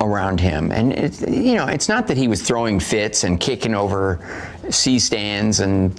around him. And it's not that he was throwing fits and kicking over C-stands and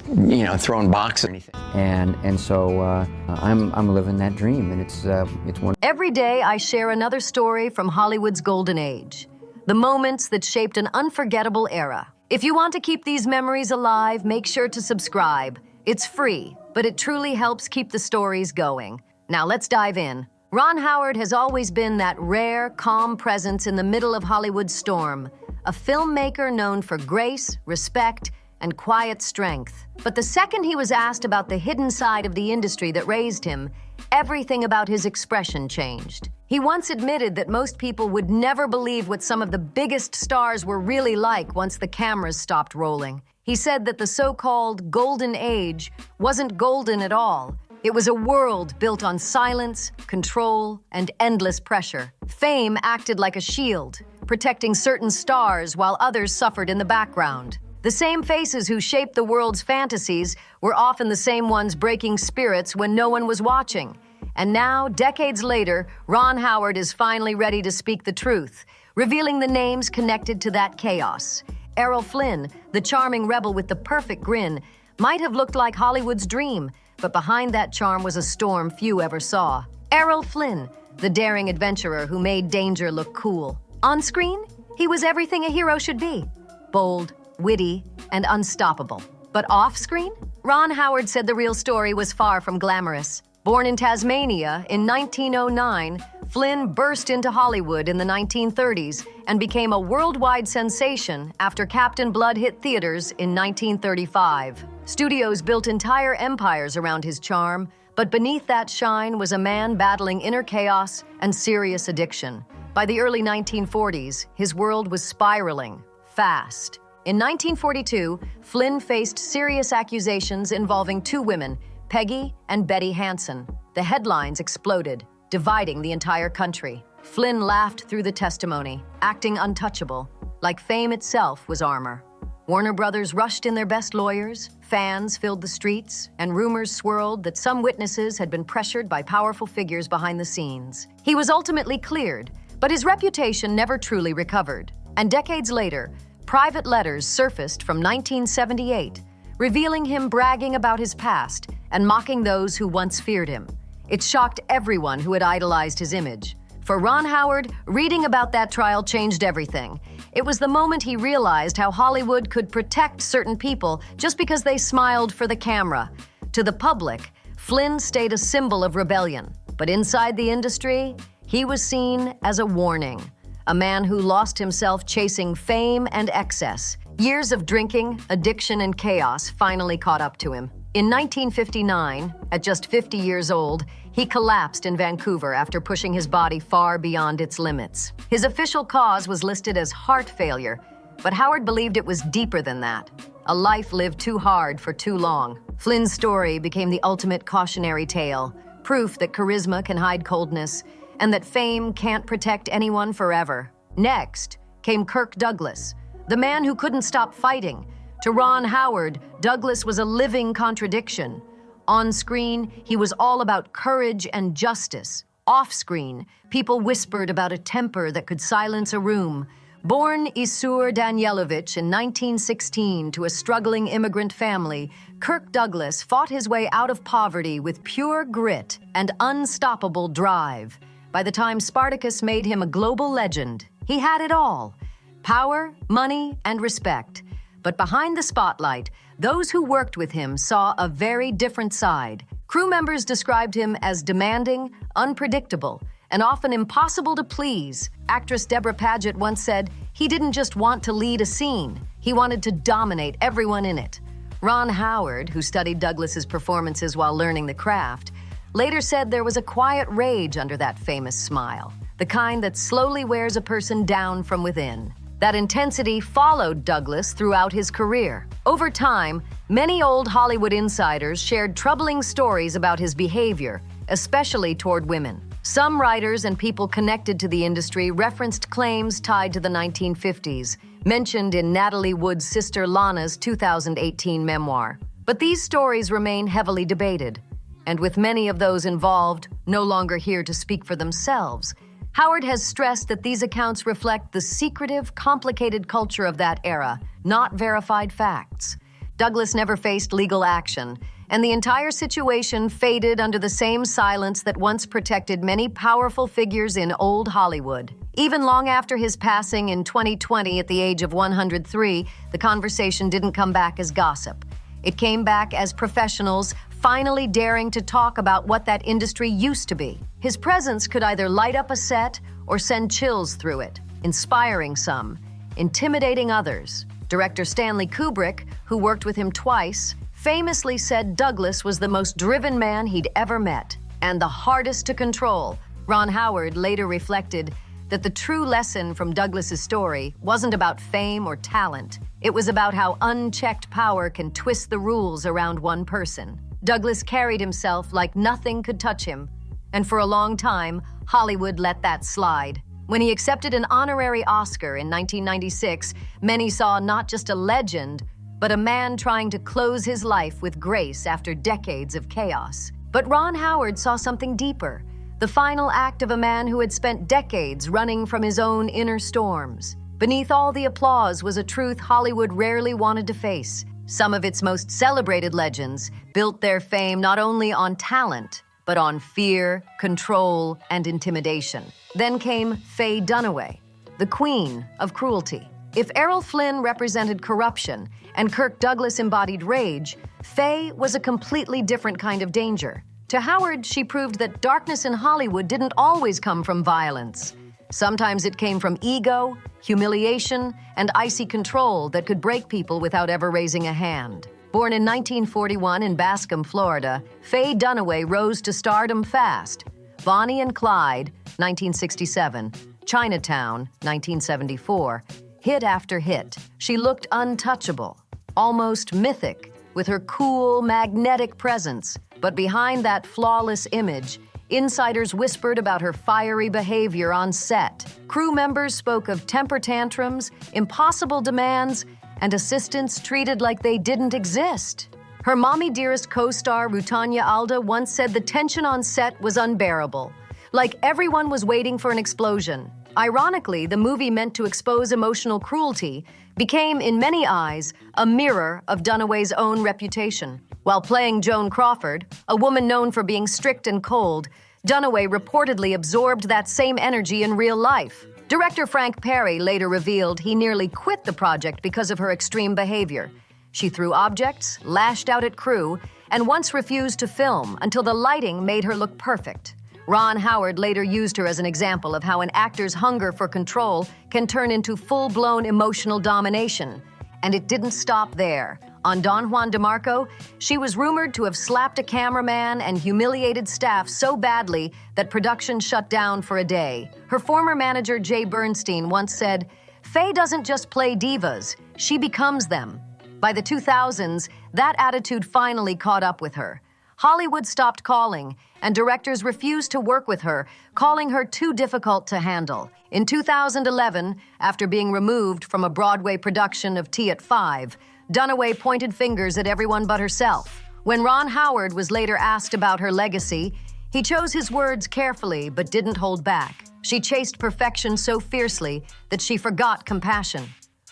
throwing boxes or anything. And so I'm living that dream, and it's one. Every day I share another story from Hollywood's golden age, the moments that shaped an unforgettable era. If you want to keep these memories alive, make sure to subscribe. It's free, but it truly helps keep the stories going. Now let's dive in. Ron Howard has always been that rare, calm presence in the middle of Hollywood's storm, a filmmaker known for grace, respect, and quiet strength. But the second he was asked about the hidden side of the industry that raised him, everything about his expression changed. He once admitted that most people would never believe what some of the biggest stars were really like once the cameras stopped rolling. He said that the so-called golden age wasn't golden at all. It was a world built on silence, control, and endless pressure. Fame acted like a shield, protecting certain stars while others suffered in the background. The same faces who shaped the world's fantasies were often the same ones breaking spirits when no one was watching. And now, decades later, Ron Howard is finally ready to speak the truth, revealing the names connected to that chaos. Errol Flynn, the charming rebel with the perfect grin, might have looked like Hollywood's dream, but behind that charm was a storm few ever saw. Errol Flynn, the daring adventurer who made danger look cool. On screen, he was everything a hero should be: bold, witty, and unstoppable. But off-screen, Ron Howard said the real story was far from glamorous. Born in Tasmania in 1909, Flynn burst into Hollywood in the 1930s and became a worldwide sensation after Captain Blood hit theaters in 1935. Studios built entire empires around his charm, but beneath that shine was a man battling inner chaos and serious addiction. By the early 1940s, his world was spiraling fast. In 1942, Flynn faced serious accusations involving two women, Peggy and Betty Hansen. The headlines exploded, dividing the entire country. Flynn laughed through the testimony, acting untouchable, like fame itself was armor. Warner Brothers rushed in their best lawyers, fans filled the streets, and rumors swirled that some witnesses had been pressured by powerful figures behind the scenes. He was ultimately cleared, but his reputation never truly recovered. And decades later, private letters surfaced from 1978, revealing him bragging about his past and mocking those who once feared him. It shocked everyone who had idolized his image. For Ron Howard, reading about that trial changed everything. It was the moment he realized how Hollywood could protect certain people just because they smiled for the camera. To the public, Flynn stayed a symbol of rebellion. But inside the industry, he was seen as a warning. A man who lost himself chasing fame and excess. Years of drinking, addiction, and chaos finally caught up to him. In 1959, at just 50 years old, he collapsed in Vancouver after pushing his body far beyond its limits. His official cause was listed as heart failure, but Howard believed it was deeper than that. A life lived too hard for too long. Flynn's story became the ultimate cautionary tale, proof that charisma can hide coldness, and that fame can't protect anyone forever. Next came Kirk Douglas, the man who couldn't stop fighting. To Ron Howard, Douglas was a living contradiction. On screen, he was all about courage and justice. Off screen, people whispered about a temper that could silence a room. Born Isur Danielovich in 1916 to a struggling immigrant family, Kirk Douglas fought his way out of poverty with pure grit and unstoppable drive. By the time Spartacus made him a global legend, he had it all: power, money, and respect. But behind the spotlight, those who worked with him saw a very different side. Crew members described him as demanding, unpredictable, and often impossible to please. Actress Deborah Paget once said, he didn't just want to lead a scene, he wanted to dominate everyone in it. Ron Howard, who studied Douglas's performances while learning the craft, later said there was a quiet rage under that famous smile, the kind that slowly wears a person down from within. That intensity followed Douglas throughout his career. Over time, many old Hollywood insiders shared troubling stories about his behavior, especially toward women. Some writers and people connected to the industry referenced claims tied to the 1950s, mentioned in Natalie Wood's sister Lana's 2018 memoir. But these stories remain heavily debated, and with many of those involved no longer here to speak for themselves, Howard has stressed that these accounts reflect the secretive, complicated culture of that era, not verified facts. Douglas never faced legal action, and the entire situation faded under the same silence that once protected many powerful figures in old Hollywood. Even long after his passing in 2020 at the age of 103, the conversation didn't come back as gossip. It came back as professionals finally daring to talk about what that industry used to be. His presence could either light up a set or send chills through it, inspiring some, intimidating others. Director Stanley Kubrick, who worked with him twice, famously said Douglas was the most driven man he'd ever met and the hardest to control. Ron Howard later reflected that the true lesson from Douglas's story wasn't about fame or talent. It was about how unchecked power can twist the rules around one person. Douglas carried himself like nothing could touch him, and for a long time, Hollywood let that slide. When he accepted an honorary Oscar in 1996, many saw not just a legend, but a man trying to close his life with grace after decades of chaos. But Ron Howard saw something deeper, the final act of a man who had spent decades running from his own inner storms. Beneath all the applause was a truth Hollywood rarely wanted to face. Some of its most celebrated legends built their fame not only on talent, but on fear, control, and intimidation. Then came Faye Dunaway, the queen of cruelty. If Errol Flynn represented corruption and Kirk Douglas embodied rage, Faye was a completely different kind of danger. To Howard, she proved that darkness in Hollywood didn't always come from violence. Sometimes it came from ego, humiliation, and icy control that could break people without ever raising a hand. Born in 1941 in Bascom, Florida, Faye Dunaway rose to stardom fast. Bonnie and Clyde, 1967, Chinatown, 1974, hit after hit. She looked untouchable, almost mythic, with her cool, magnetic presence. But behind that flawless image, insiders whispered about her fiery behavior on set. Crew members spoke of temper tantrums, impossible demands, and assistants treated like they didn't exist. Her Mommy Dearest co-star Rutanya Alda once said the tension on set was unbearable, like everyone was waiting for an explosion. Ironically, the movie meant to expose emotional cruelty became, in many eyes, a mirror of Dunaway's own reputation. While playing Joan Crawford, a woman known for being strict and cold, Dunaway reportedly absorbed that same energy in real life. Director Frank Perry later revealed he nearly quit the project because of her extreme behavior. She threw objects, lashed out at crew, and once refused to film until the lighting made her look perfect. Ron Howard later used her as an example of how an actor's hunger for control can turn into full-blown emotional domination. And it didn't stop there. On Don Juan DeMarco, she was rumored to have slapped a cameraman and humiliated staff so badly that production shut down for a day. Her former manager, Jay Bernstein, once said, "Faye doesn't just play divas, she becomes them." By the 2000s, that attitude finally caught up with her. Hollywood stopped calling, and directors refused to work with her, calling her too difficult to handle. In 2011, after being removed from a Broadway production of Tea at 5, Dunaway pointed fingers at everyone but herself. When Ron Howard was later asked about her legacy, he chose his words carefully but didn't hold back. She chased perfection so fiercely that she forgot compassion.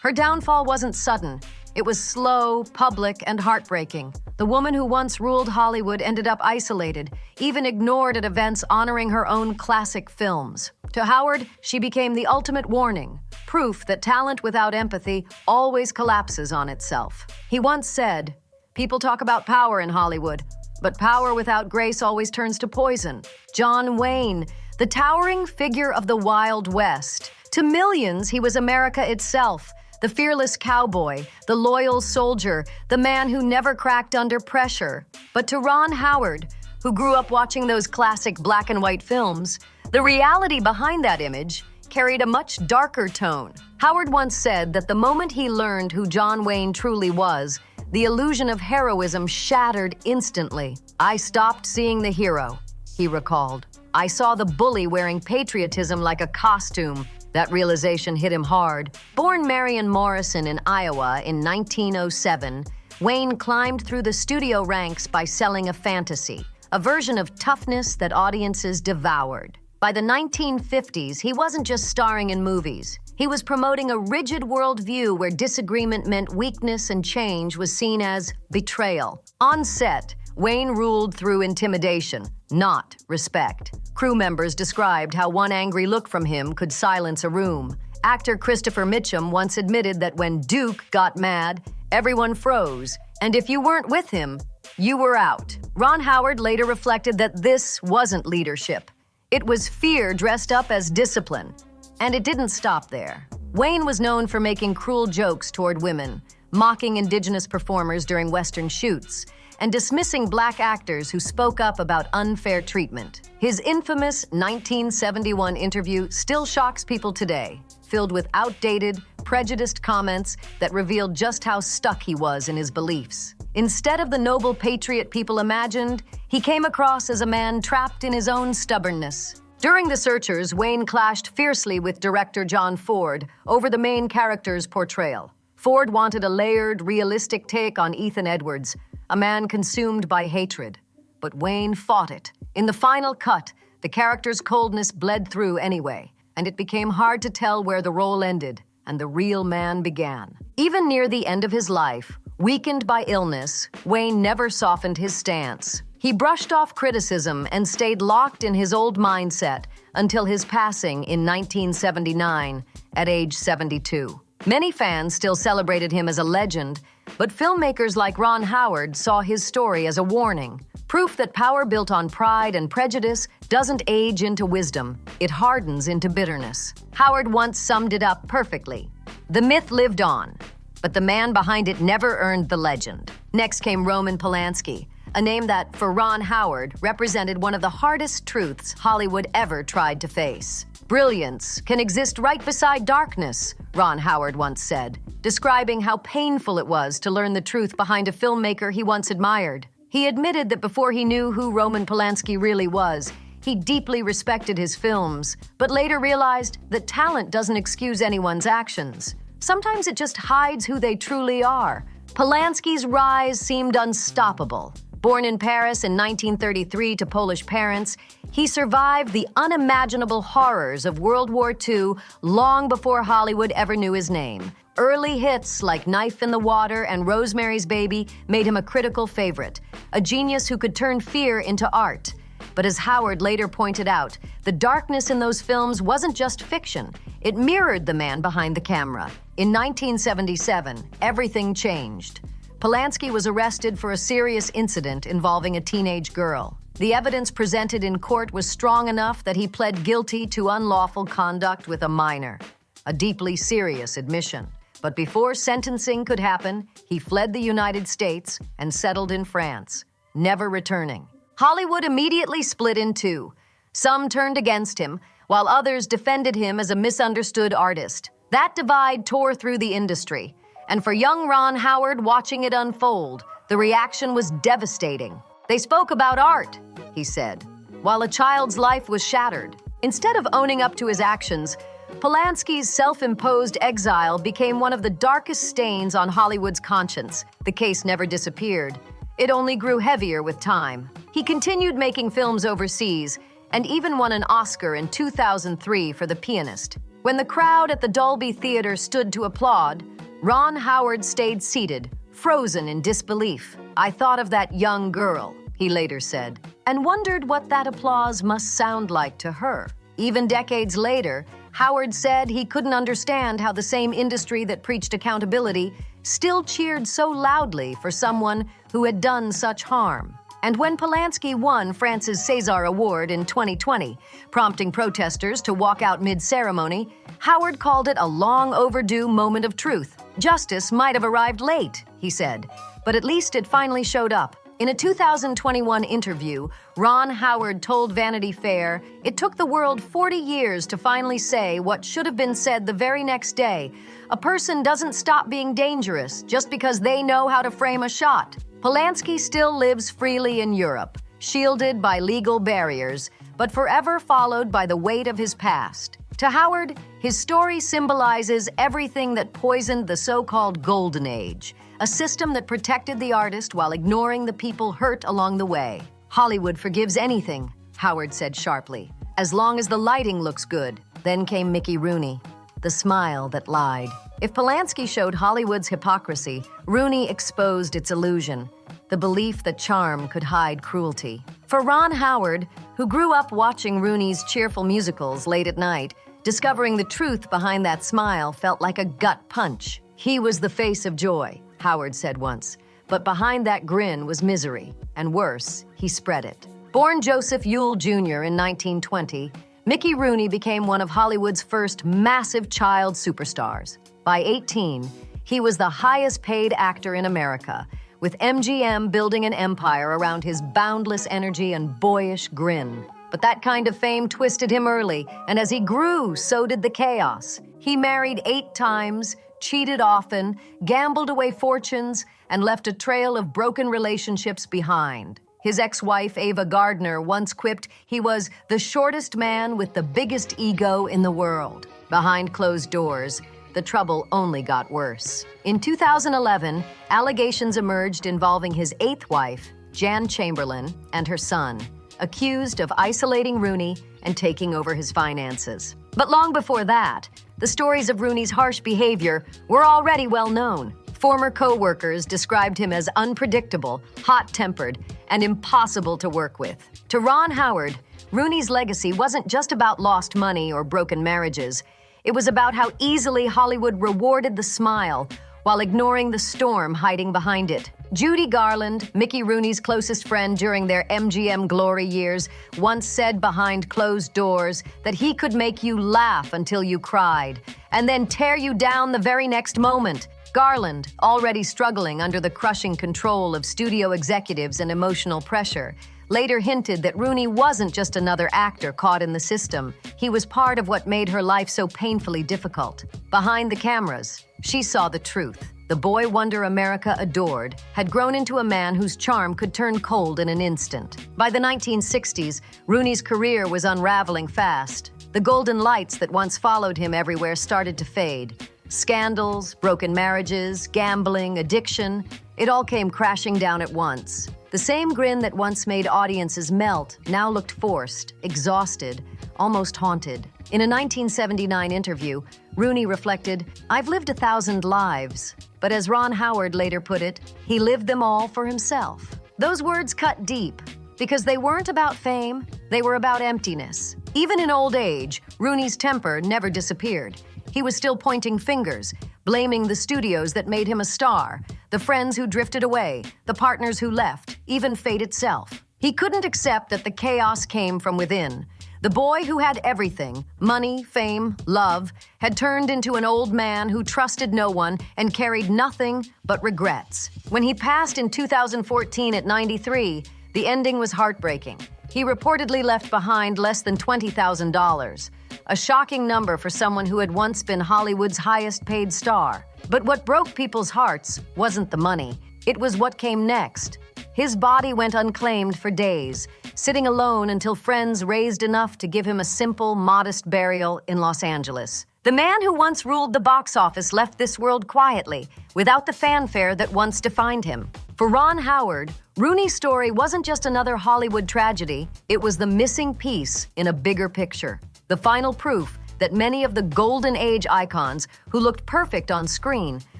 Her downfall wasn't sudden. It was slow, public, and heartbreaking. The woman who once ruled Hollywood ended up isolated, even ignored at events honoring her own classic films. To Howard, she became the ultimate warning, proof that talent without empathy always collapses on itself. He once said, "People talk about power in Hollywood, but power without grace always turns to poison." John Wayne, the towering figure of the Wild West. To millions, he was America itself. The fearless cowboy, the loyal soldier, the man who never cracked under pressure. But to Ron Howard, who grew up watching those classic black and white films, the reality behind that image carried a much darker tone. Howard once said that the moment he learned who John Wayne truly was, the illusion of heroism shattered instantly. "I stopped seeing the hero," he recalled. "I saw the bully wearing patriotism like a costume." That realization hit him hard. Born Marion Morrison in Iowa in 1907, Wayne climbed through the studio ranks by selling a fantasy, a version of toughness that audiences devoured. By the 1950s, he wasn't just starring in movies. He was promoting a rigid worldview where disagreement meant weakness and change was seen as betrayal. On set, Wayne ruled through intimidation, not respect. Crew members described how one angry look from him could silence a room. Actor Christopher Mitchum once admitted that when Duke got mad, everyone froze, and if you weren't with him, you were out. Ron Howard later reflected that this wasn't leadership. It was fear dressed up as discipline. And it didn't stop there. Wayne was known for making cruel jokes toward women, mocking indigenous performers during Western shoots, and dismissing black actors who spoke up about unfair treatment. His infamous 1971 interview still shocks people today, filled with outdated, prejudiced comments that revealed just how stuck he was in his beliefs. Instead of the noble patriot people imagined, he came across as a man trapped in his own stubbornness. During The Searchers, Wayne clashed fiercely with director John Ford over the main character's portrayal. Ford wanted a layered, realistic take on Ethan Edwards, a man consumed by hatred. But Wayne fought it. In the final cut, the character's coldness bled through anyway, and it became hard to tell where the role ended and the real man began. Even near the end of his life, weakened by illness, Wayne never softened his stance. He brushed off criticism and stayed locked in his old mindset until his passing in 1979 at age 72. Many fans still celebrated him as a legend, but filmmakers like Ron Howard saw his story as a warning, proof that power built on pride and prejudice doesn't age into wisdom, it hardens into bitterness. Howard once summed it up perfectly. The myth lived on, but the man behind it never earned the legend. Next came Roman Polanski, a name that, for Ron Howard, represented one of the hardest truths Hollywood ever tried to face. Brilliance can exist right beside darkness, Ron Howard once said, describing how painful it was to learn the truth behind a filmmaker he once admired. He admitted that before he knew who Roman Polanski really was, he deeply respected his films, but later realized that talent doesn't excuse anyone's actions. Sometimes it just hides who they truly are. Polanski's rise seemed unstoppable. Born in Paris in 1933 to Polish parents, he survived the unimaginable horrors of World War II long before Hollywood ever knew his name. Early hits like Knife in the Water and Rosemary's Baby made him a critical favorite, a genius who could turn fear into art. But as Howard later pointed out, the darkness in those films wasn't just fiction. It mirrored the man behind the camera. In 1977, everything changed. Polanski was arrested for a serious incident involving a teenage girl. The evidence presented in court was strong enough that he pled guilty to unlawful conduct with a minor, a deeply serious admission. But before sentencing could happen, he fled the United States and settled in France, never returning. Hollywood immediately split in two. Some turned against him, while others defended him as a misunderstood artist. That divide tore through the industry. And for young Ron Howard watching it unfold, the reaction was devastating. They spoke about art, he said, while a child's life was shattered. Instead of owning up to his actions, Polanski's self-imposed exile became one of the darkest stains on Hollywood's conscience. The case never disappeared. It only grew heavier with time. He continued making films overseas and even won an Oscar in 2003 for The Pianist. When the crowd at the Dolby Theater stood to applaud, Ron Howard stayed seated, frozen in disbelief. "I thought of that young girl," he later said, and wondered what that applause must sound like to her. Even decades later, Howard said he couldn't understand how the same industry that preached accountability still cheered so loudly for someone who had done such harm. And when Polanski won France's César Award in 2020, prompting protesters to walk out mid-ceremony, Howard called it a long overdue moment of truth. Justice might have arrived late, he said, but at least it finally showed up. In a 2021 interview, Ron Howard told Vanity Fair, "It took the world 40 years to finally say what should have been said the very next day. A person doesn't stop being dangerous just because they know how to frame a shot." Polanski still lives freely in Europe, shielded by legal barriers, but forever followed by the weight of his past. To Howard, his story symbolizes everything that poisoned the so-called Golden Age, a system that protected the artist while ignoring the people hurt along the way. "Hollywood forgives anything," Howard said sharply. as long as the lighting looks good. Then came Mickey Rooney, the smile that lied. If Polanski showed Hollywood's hypocrisy, Rooney exposed its illusion, the belief that charm could hide cruelty. For Ron Howard, who grew up watching Rooney's cheerful musicals late at night, discovering the truth behind that smile felt like a gut punch. He was the face of joy, Howard said once, but behind that grin was misery, and worse, he spread it. Born Joseph Yule Jr. in 1920, Mickey Rooney became one of Hollywood's first massive child superstars. By 18, he was the highest-paid actor in America, with MGM building an empire around his boundless energy and boyish grin. But that kind of fame twisted him early, and as he grew, so did the chaos. He married 8 times, cheated often, gambled away fortunes, and left a trail of broken relationships behind. His ex-wife, Ava Gardner, once quipped he was the shortest man with the biggest ego in the world. Behind closed doors, the trouble only got worse. In 2011, allegations emerged involving his 8th wife, Jan Chamberlain, and her son, accused of isolating Rooney and taking over his finances. But long before that, the stories of Rooney's harsh behavior were already well known. Former co-workers described him as unpredictable, hot-tempered, and impossible to work with. To Ron Howard, Rooney's legacy wasn't just about lost money or broken marriages. It was about how easily Hollywood rewarded the smile while ignoring the storm hiding behind it. Judy Garland, Mickey Rooney's closest friend during their MGM glory years, once said behind closed doors that he could make you laugh until you cried, and then tear you down the very next moment. Garland, already struggling under the crushing control of studio executives and emotional pressure, later hinted that Rooney wasn't just another actor caught in the system. He was part of what made her life so painfully difficult. Behind the cameras, she saw the truth. The boy wonder America adored had grown into a man whose charm could turn cold in an instant. By the 1960s, Rooney's career was unraveling fast. The golden lights that once followed him everywhere started to fade. Scandals, broken marriages, gambling, addiction, it all came crashing down at once. The same grin that once made audiences melt now looked forced, exhausted, almost haunted. In a 1979 interview, Rooney reflected, "I've lived 1,000 lives." But as Ron Howard later put it, he lived them all for himself. Those words cut deep, because they weren't about fame, they were about emptiness. Even in old age, Rooney's temper never disappeared. He was still pointing fingers, blaming the studios that made him a star, the friends who drifted away, the partners who left, even fate itself. He couldn't accept that the chaos came from within. The boy who had everything, money, fame, love, had turned into an old man who trusted no one and carried nothing but regrets. When he passed in 2014 at 93, the ending was heartbreaking. He reportedly left behind less than $20,000, a shocking number for someone who had once been Hollywood's highest-paid star. But what broke people's hearts wasn't the money. It was what came next. His body went unclaimed for days, sitting alone until friends raised enough to give him a simple, modest burial in Los Angeles. The man who once ruled the box office left this world quietly, without the fanfare that once defined him. For Ron Howard, Rooney's story wasn't just another Hollywood tragedy, it was the missing piece in a bigger picture. The final proof that many of the golden age icons who looked perfect on screen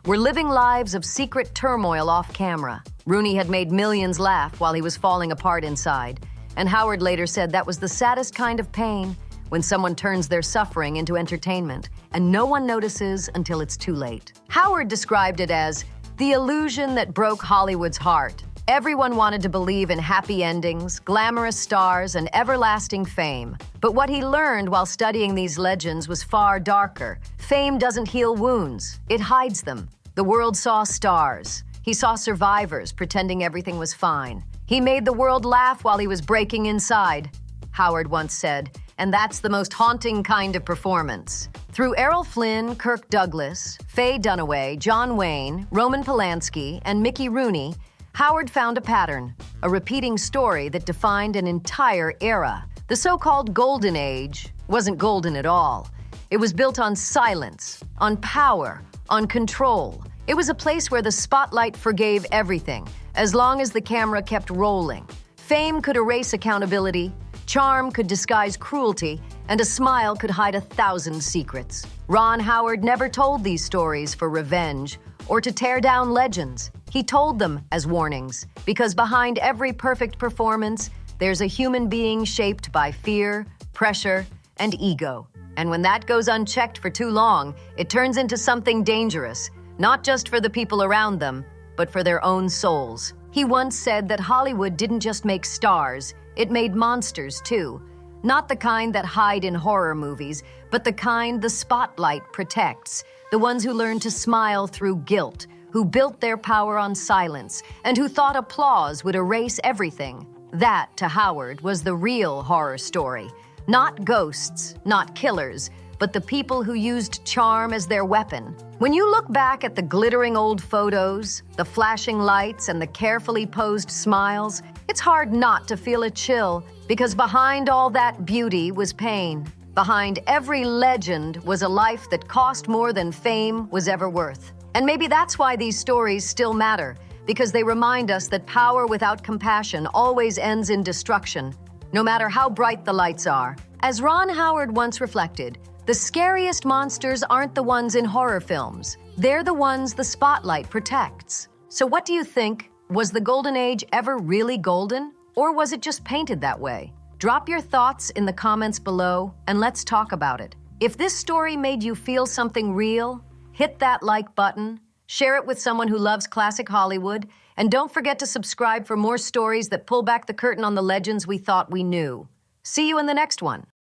were living lives of secret turmoil off camera. Rooney had made millions laugh while he was falling apart inside, and Howard later said that was the saddest kind of pain, when someone turns their suffering into entertainment, and no one notices until it's too late. Howard described it as the illusion that broke Hollywood's heart. Everyone wanted to believe in happy endings, glamorous stars, and everlasting fame. But what he learned while studying these legends was far darker. Fame doesn't heal wounds, it hides them. The world saw stars. He saw survivors pretending everything was fine. He made the world laugh while he was breaking inside, Howard once said, and that's the most haunting kind of performance. Through Errol Flynn, Kirk Douglas, Faye Dunaway, John Wayne, Roman Polanski, and Mickey Rooney, Howard found a pattern, a repeating story that defined an entire era. The so-called golden age wasn't golden at all. It was built on silence, on power, on control. It was a place where the spotlight forgave everything, as long as the camera kept rolling. Fame could erase accountability, Charm could disguise cruelty, and a smile could hide 1,000 secrets. Ron Howard never told these stories for revenge or to tear down legends. He told them as warnings, because behind every perfect performance, there's a human being shaped by fear, pressure, and ego. And when that goes unchecked for too long, it turns into something dangerous, not just for the people around them, but for their own souls. He once said that Hollywood didn't just make stars, it made monsters too. Not the kind that hide in horror movies, but the kind the spotlight protects. The ones who learn to smile through guilt, who built their power on silence, and who thought applause would erase everything. That, to Howard, was the real horror story. Not ghosts, not killers, but the people who used charm as their weapon. When you look back at the glittering old photos, the flashing lights, and the carefully posed smiles, it's hard not to feel a chill, because behind all that beauty was pain. Behind every legend was a life that cost more than fame was ever worth. And maybe that's why these stories still matter, because they remind us that power without compassion always ends in destruction, no matter how bright the lights are. As Ron Howard once reflected, the scariest monsters aren't the ones in horror films. They're the ones the spotlight protects. So what do you think? Was the Golden Age ever really golden? Or was it just painted that way? Drop your thoughts in the comments below and let's talk about it. If this story made you feel something real, hit that like button, share it with someone who loves classic Hollywood, and don't forget to subscribe for more stories that pull back the curtain on the legends we thought we knew. See you in the next one.